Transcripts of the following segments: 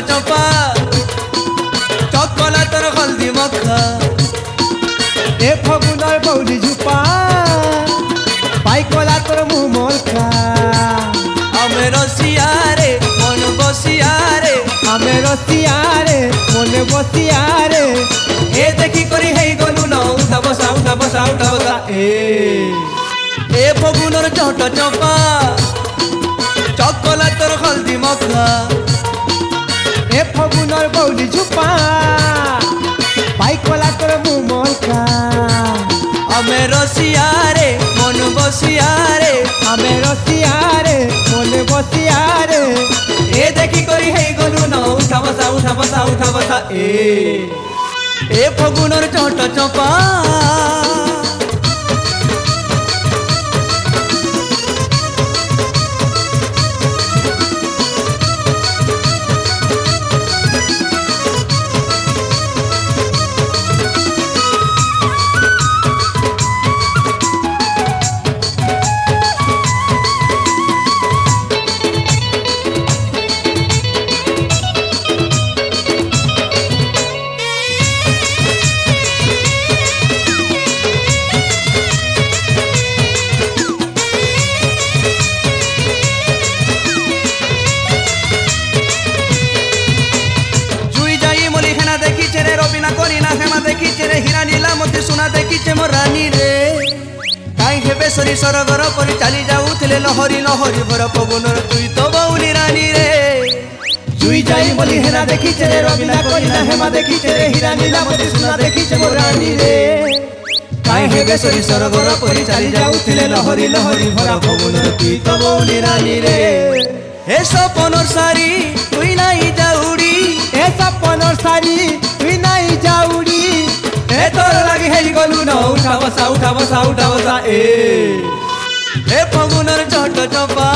चंपा चकोलातर हल्दी मखा ए फगुनर बौली झुपा पाइकला तोर मुँह मोलका आमे रसिया रे मन बसिया रे आमे रसिया रे मन बसिया रे ए देखी करी हेई गलु न उठा बसा उठा बसा उठा बसा ए फगुनर चट चंपा चकोलातर हल्दी मखा ए फगुनर बौली झुपा पाइकला तोर मुँह मोलका आमे रसिया रे मन बसिया रे आमे रसिया रे मन बसिया रे ए देखी करी हेई गलु न उठा बसा उठा बसा उठा बसा ए फगुनर चट चंपा रबिना करीना हेमा देखी रे हीरा नीला मोती सुना देखी मोर रानी रे काई हेबे सरी सरगर परी चली जाऊले लहरी लहरी भर पवनर तुई तो बौली रानी रे जुई जाई बोली हेना देखी रे रबिना करीना हेमा देखी रे हीरा नीला मोती सुना देखी मोर रानी रे काई हेबे सरी सरगर परी चली जाऊले लहरी लहरी भर पवनर तुई तो बौली रानी रे हे सपनर सारी तुई नाही जाउडी ए सपनर सारी तुई नाही जाउडी ए तोर लागी हेई गलु न उठा बसा उठा बसा उठा बसा ए फगुनर चट चंपा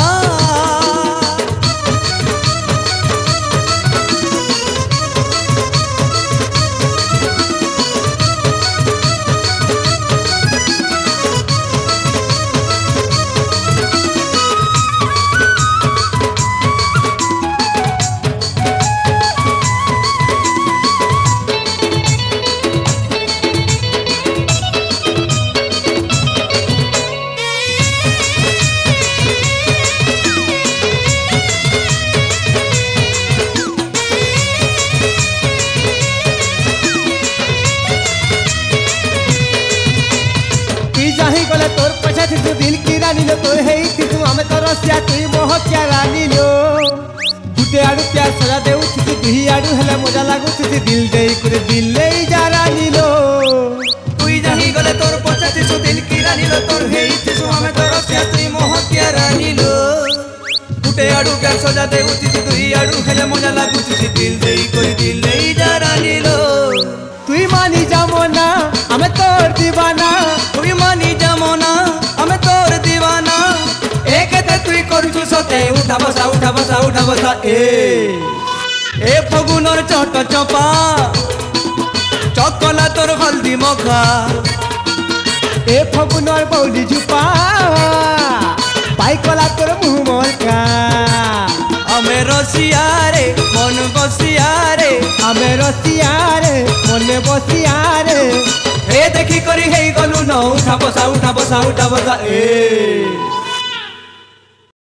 तोर पछा थी तू दिल की रानी लो तोर है थी तू हमें तो रसिया तू मोह क्या रानी लो गुटे आड़ू प्यार सजा दे उठी तू दुही आड़ू हेले मजा लागू थी दिल दे करे दिल ले जा रानी लो तुई जाही गले तोर पछा थी तू दिल की रानी लो तोर है थी तू हमें तो रसिया तू मोह क्या रानी लो गुटे आड़ू प्यार सजा दे उठी तू दुही आड़ू हेले मजा लागू थी दिल दे करे दिल ले जा रानी लो तुई मानी जामोना हमें तोर दीवाना तुई मानी जामोना हमें तोर दीवाना एक ते तुई करछु सते उठा बसा उठा बसा उठा बसा ए फगुनर चट चंपा चकोला तोर हल्दी मखा ए फगुनर बौली झुपा पाइकला तोर मुँह मोलका आमे रसिया रे मन बसिया रे आमे रसिया रे मन बसिया रे ए देखी करी हेई गलु न उठा बसा उठा बसा उठा बसा